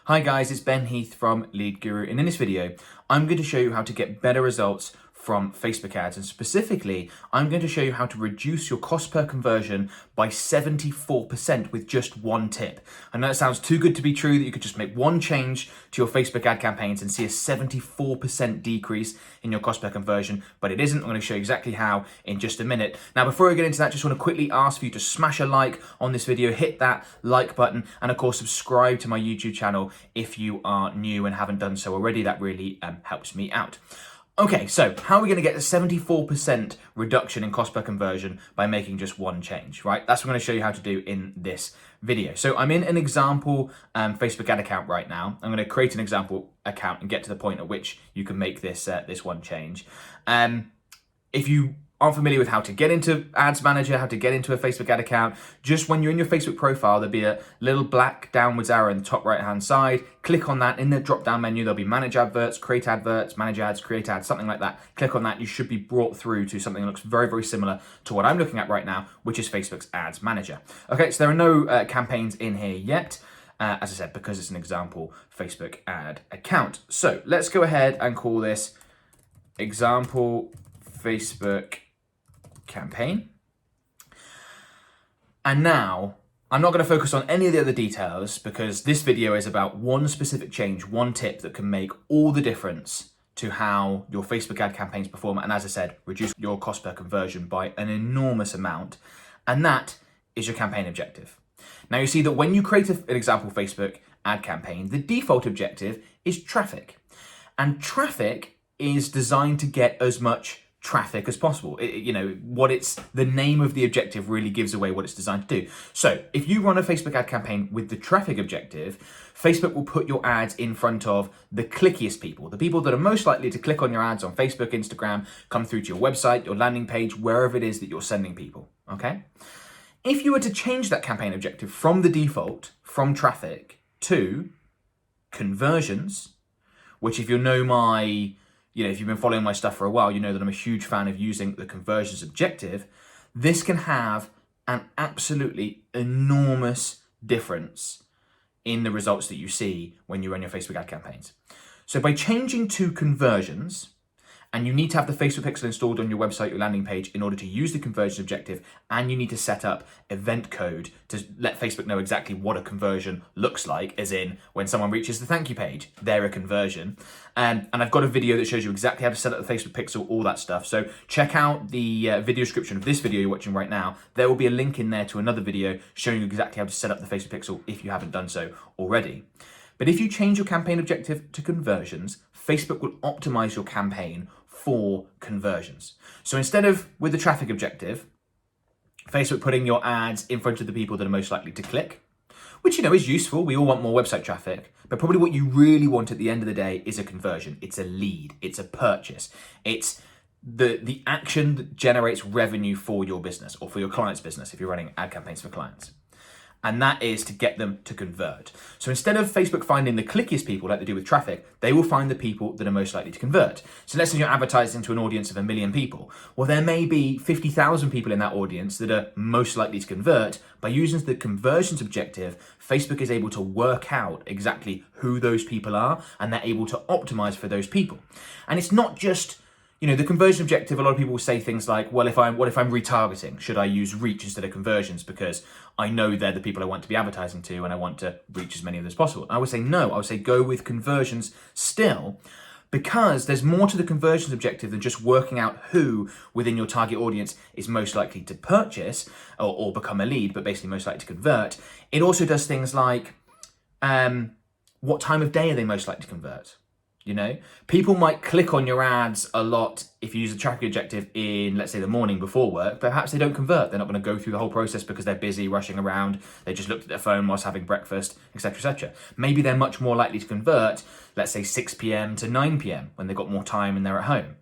Hi guys, it's Ben Heath from Lead Guru, and in this video, I'm going to show you how to get better results from Facebook ads, and specifically, I'm going to show you how to reduce your cost per conversion by 74% with just one tip. I know it sounds too good to be true that you could just make one change to your Facebook ad campaigns and see a 74% decrease in your cost per conversion, but it isn't. I'm going to show you exactly how in just a minute. Now, before I get into that, just want to quickly ask for you to smash a like on this video, hit that like button, and of course, subscribe to my YouTube channel if you are new and haven't done so already. That really helps me out. Okay, so how are we going to get a 74% reduction in cost per conversion by making just one change, right? That's what I'm going to show you how to do in this video. So I'm in an example Facebook ad account right now. I'm going to create an example account and get to the point at which you can make this this one change. If you aren't familiar with how to get into Ads Manager, how to get into a Facebook ad account, just when you're in your Facebook profile, there'll be a little black downwards arrow in the top right-hand side. Click on that. In the drop-down menu, there'll be Manage Adverts, Create Adverts, Manage Ads, Create Ads, something like that. Click on that. You should be brought through to something that looks very, very similar to what I'm looking at right now, which is Facebook's Ads Manager. Okay, so there are no campaigns in here yet, as I said, because it's an example Facebook ad account. So let's go ahead and call this example Facebook campaign. And now I'm not going to focus on any of the other details because this video is about one specific change, one tip that can make all the difference to how your Facebook ad campaigns perform, and as I said, reduce your cost per conversion by an enormous amount, and that is your campaign objective. Now you see that when you create an example Facebook ad campaign, the default objective is traffic, and traffic is designed to get as much traffic as possible. The name of the objective really gives away what it's designed to do. So if you run a Facebook ad campaign with the traffic objective, Facebook will put your ads in front of the clickiest people, the people that are most likely to click on your ads on Facebook, Instagram, come through to your website, your landing page, wherever it is that you're sending people, okay? If you were to change that campaign objective from the default, from traffic, to conversions, which if you know if you've been following my stuff for a while, you know that I'm a huge fan of using the conversions objective. This can have an absolutely enormous difference in the results that you see when you run your Facebook ad campaigns. So by changing to conversions, and you need to have the Facebook pixel installed on your website, your landing page, in order to use the conversion objective, and you need to set up event code to let Facebook know exactly what a conversion looks like, as in when someone reaches the thank you page, they're a conversion. And I've got a video that shows you exactly how to set up the Facebook pixel, all that stuff. So check out the video description of this video you're watching right now. There will be a link in there to another video showing you exactly how to set up the Facebook pixel if you haven't done so already. But if you change your campaign objective to conversions, Facebook will optimize your campaign for conversions. So instead of with the traffic objective, Facebook putting your ads in front of the people that are most likely to click, which is useful. We all want more website traffic, but probably what you really want at the end of the day is a conversion. It's a lead, it's a purchase. It's the action that generates revenue for your business or for your client's business if you're running ad campaigns for clients. And that is to get them to convert. So instead of Facebook finding the clickiest people like they do with traffic, they will find the people that are most likely to convert. So let's say you're advertising to an audience of 1 million people. Well, there may be 50,000 people in that audience that are most likely to convert. By using the conversions objective, Facebook is able to work out exactly who those people are, and they're able to optimize for those people. And it's not just the conversion objective. A lot of people will say things like, well, what if I'm retargeting? Should I use reach instead of conversions because I know they're the people I want to be advertising to and I want to reach as many of them as possible? I would say no. I would say go with conversions still, because there's more to the conversions objective than just working out who within your target audience is most likely to purchase or become a lead, but basically most likely to convert. It also does things like what time of day are they most likely to convert? People might click on your ads a lot if you use the traffic objective in, let's say, the morning before work. Perhaps they don't convert. They're not going to go through the whole process because they're busy rushing around. They just looked at their phone whilst having breakfast, etc., etc. Maybe they're much more likely to convert, let's say 6 p.m. to 9 p.m. when they've got more time and they're at home.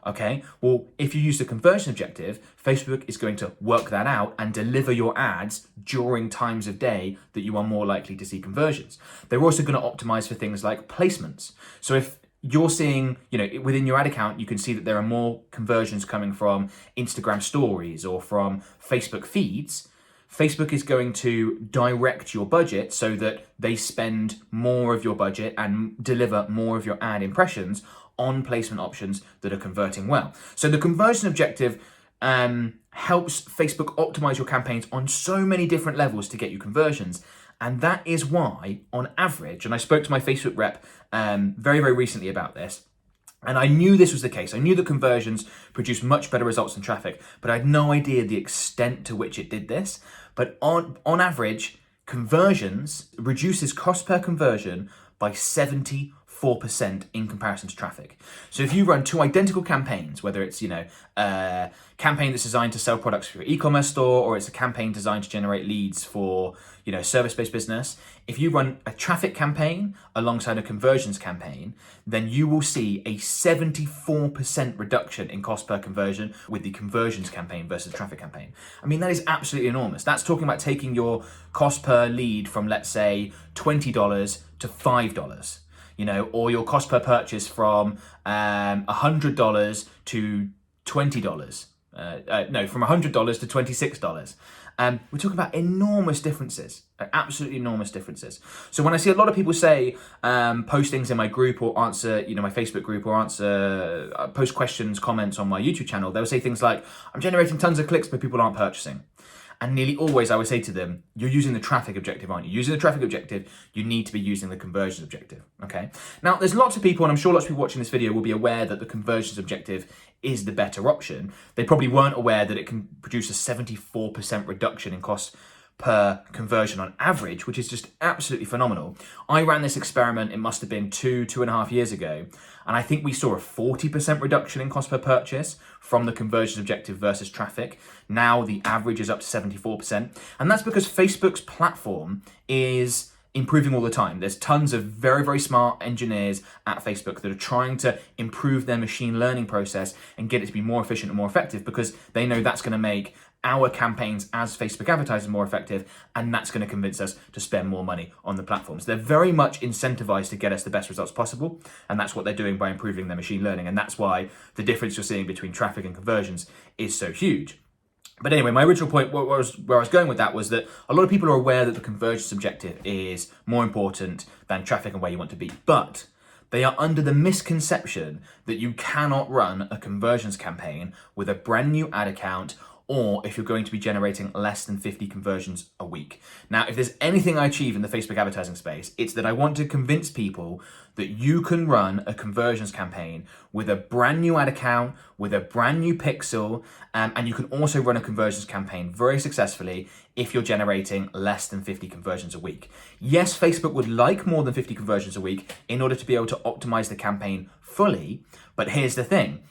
Okay, well, if you use the conversion objective, Facebook is going to work that out and deliver your ads during times of day that you are more likely to see conversions. They're also going to optimize for things like placements. So if you're seeing, within your ad account, you can see that there are more conversions coming from Instagram stories or from Facebook feeds. Facebook is going to direct your budget so that they spend more of your budget and deliver more of your ad impressions on placement options that are converting well. So the conversion objective helps Facebook optimize your campaigns on so many different levels to get you conversions. And that is why, on average, and I spoke to my Facebook rep very, very recently about this, and I knew this was the case. I knew that conversions produce much better results than traffic, but I had no idea the extent to which it did this. But on average, conversions reduces cost per conversion by 74% in comparison to traffic. So if you run two identical campaigns, whether it's, a campaign that's designed to sell products for your e-commerce store, or it's a campaign designed to generate leads for, service-based business, if you run a traffic campaign alongside a conversions campaign, then you will see a 74% reduction in cost per conversion with the conversions campaign versus the traffic campaign. I mean, that is absolutely enormous. That's talking about taking your cost per lead from, let's say, $20 to $5. Or your cost per purchase from $100 to $20. From $100 to $26. We're talking about enormous differences, absolutely enormous differences. So when I see a lot of people say, post things in my group or answer, my Facebook group, or post questions, comments on my YouTube channel, they'll say things like, I'm generating tons of clicks, but people aren't purchasing. And nearly always I would say to them, you're using the traffic objective, aren't you? Using the traffic objective, you need to be using the conversions objective, okay? Now, there's lots of people, and I'm sure lots of people watching this video will be aware that the conversions objective is the better option. They probably weren't aware that it can produce a 74% reduction in cost per conversion on average, which is just absolutely phenomenal. I ran this experiment, it must have been 2.5 years ago, and I think we saw a 40% reduction in cost per purchase from the conversion objective versus traffic. Now the average is up to 74%, and that's because Facebook's platform is improving all the time. There's tons of very, very smart engineers at Facebook that are trying to improve their machine learning process and get it to be more efficient and more effective, because they know that's going to make our campaigns as Facebook advertisers more effective, and that's going to convince us to spend more money on the platforms. They're very much incentivized to get us the best results possible, and that's what they're doing by improving their machine learning, and that's why the difference you're seeing between traffic and conversions is so huge. But anyway, my original point, where I was going with that, was that a lot of people are aware that the conversions objective is more important than traffic and where you want to be, but they are under the misconception that you cannot run a conversions campaign with a brand new ad account, or if you're going to be generating less than 50 conversions a week. Now, if there's anything I achieve in the Facebook advertising space, it's that I want to convince people that you can run a conversions campaign with a brand new ad account, with a brand new pixel, and you can also run a conversions campaign very successfully if you're generating less than 50 conversions a week. Yes, Facebook would like more than 50 conversions a week in order to be able to optimize the campaign fully, but here's the thing.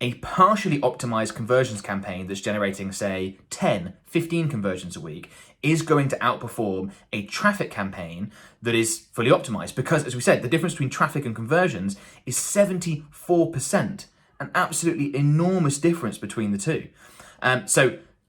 A partially optimized conversions campaign that's generating, say, 10, 15 conversions a week is going to outperform a traffic campaign that is fully optimized, because, as we said, the difference between traffic and conversions is 74%, an absolutely enormous difference between the two.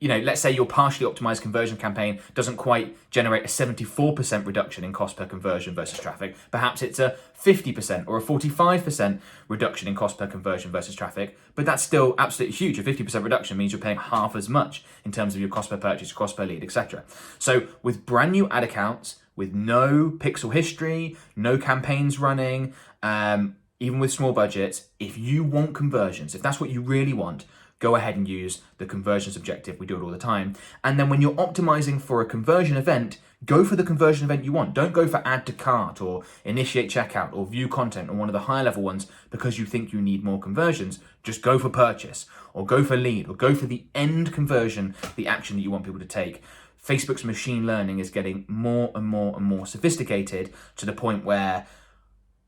Let's say your partially optimized conversion campaign doesn't quite generate a 74% reduction in cost per conversion versus traffic. Perhaps it's a 50% or a 45% reduction in cost per conversion versus traffic, but that's still absolutely huge. A 50% reduction means you're paying half as much in terms of your cost per purchase, cost per lead, etc. So with brand new ad accounts, with no pixel history, no campaigns running, even with small budgets, if you want conversions, if that's what you really want, go ahead and use the conversions objective. We do it all the time. And then when you're optimizing for a conversion event, go for the conversion event you want. Don't go for add to cart or initiate checkout or view content or one of the higher level ones because you think you need more conversions. Just go for purchase or go for lead or go for the end conversion, the action that you want people to take. Facebook's machine learning is getting more and more and more sophisticated to the point where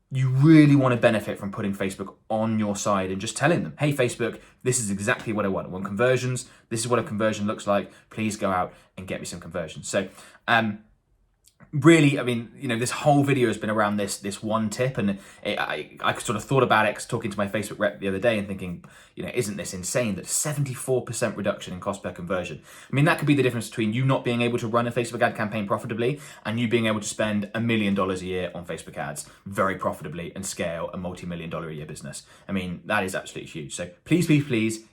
you really want to benefit from putting Facebook on your side and just telling them, hey, Facebook, this is exactly what I want. I want conversions. This is what a conversion looks like. Please go out and get me some conversions. So really, I mean, this whole video has been around this one tip, and I sort of thought about it talking to my Facebook rep the other day and thinking, isn't this insane that 74% reduction in cost per conversion? I mean, that could be the difference between you not being able to run a Facebook ad campaign profitably and you being able to spend $1 million a year on Facebook ads very profitably and scale a multi-million-dollar a year business. I mean, that is absolutely huge. So please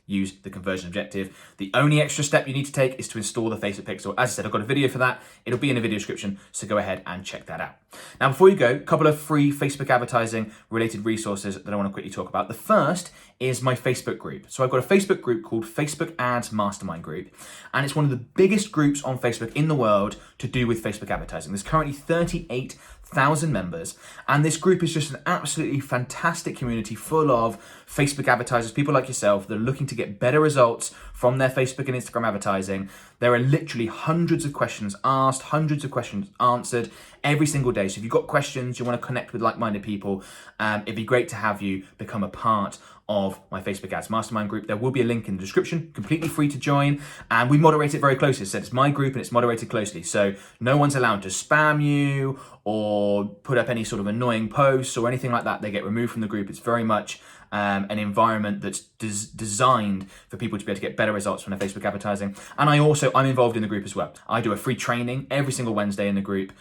use the conversion objective. The only extra step you need to take is to install the Facebook Pixel. As I said, I've got a video for that. It'll be in the video description, so go ahead and check that out. Now, before you go, a couple of free Facebook advertising related resources that I want to quickly talk about. The first is my Facebook group. So I've got a Facebook group called Facebook Ads Mastermind Group, and it's one of the biggest groups on Facebook in the world to do with Facebook advertising. There's currently 38,000 members, and this group is just an absolutely fantastic community full of Facebook advertisers, people like yourself that are looking to get better results from their Facebook and Instagram advertising. There are literally hundreds of questions asked, hundreds of questions answered every single day. So if you've got questions, you want to connect with like-minded people, it'd be great to have you become a part of my Facebook Ads Mastermind group. There will be a link in the description, completely free to join, and we moderate it very closely. So it's my group and it's moderated closely. So no one's allowed to spam you or put up any sort of annoying posts or anything like that. They get removed from the group. It's very much an environment that's designed for people to be able to get better results from their Facebook advertising. And I'm involved in the group as well. I do a free training every single Wednesday in the group.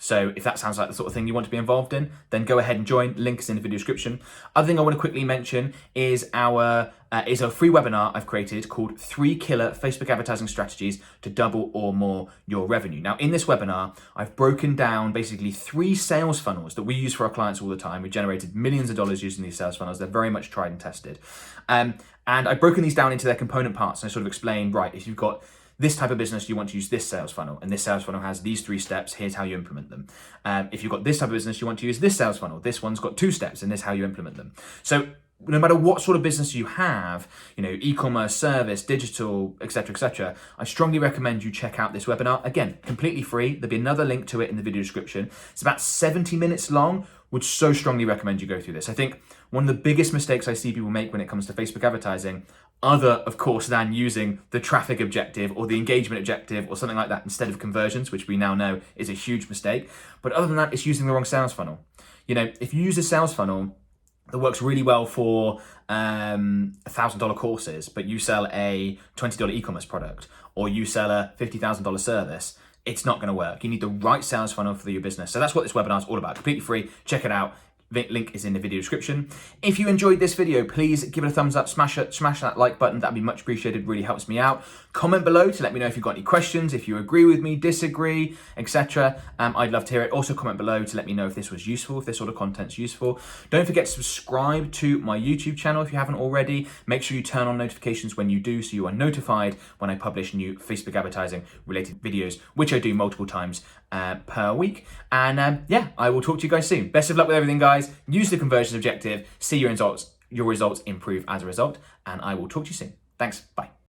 So if that sounds like the sort of thing you want to be involved in, then go ahead and join. Link is in the video description. Other thing I want to quickly mention is a free webinar I've created called 3 Killer Facebook Advertising Strategies to Double or More Your Revenue. Now, in this webinar, I've broken down basically 3 sales funnels that we use for our clients all the time. We generated millions of dollars using these sales funnels. They're very much tried and tested. And I've broken these down into their component parts, and I sort of explained, right, if you've got this type of business, you want to use this sales funnel, and this sales funnel has these 3 steps. Here's how you implement them. If you've got this type of business, you want to use this sales funnel. This one's got 2 steps, and this is how you implement them. So no matter what sort of business you have, e-commerce, service, digital, etc., I strongly recommend you check out this webinar. Again, completely free. There'll be another link to it in the video description. It's about 70 minutes long. Would so strongly recommend you go through this. I think one of the biggest mistakes I see people make when it comes to Facebook advertising, other, of course, than using the traffic objective or the engagement objective or something like that instead of conversions, which we now know is a huge mistake. But other than that, it's using the wrong sales funnel. If you use a sales funnel that works really well for $1,000 courses, but you sell a $20 e-commerce product, or you sell a $50,000 service, it's not going to work. You need the right sales funnel for your business. So that's what this webinar is all about. Completely free. Check it out. Link is in the video description. If you enjoyed this video, please give it a thumbs up, smash that like button. That'd be much appreciated, really helps me out. Comment below to let me know if you've got any questions, if you agree with me, disagree, etc. I'd love to hear it. Also comment below to let me know if this was useful, if this sort of content's useful. Don't forget to subscribe to my YouTube channel if you haven't already. Make sure you turn on notifications when you do, so you are notified when I publish new Facebook advertising related videos, which I do multiple times per week. And I will talk to you guys soon. Best of luck with everything, guys. Use the conversion objective, see your results improve as a result, and I will talk to you soon. Thanks, bye.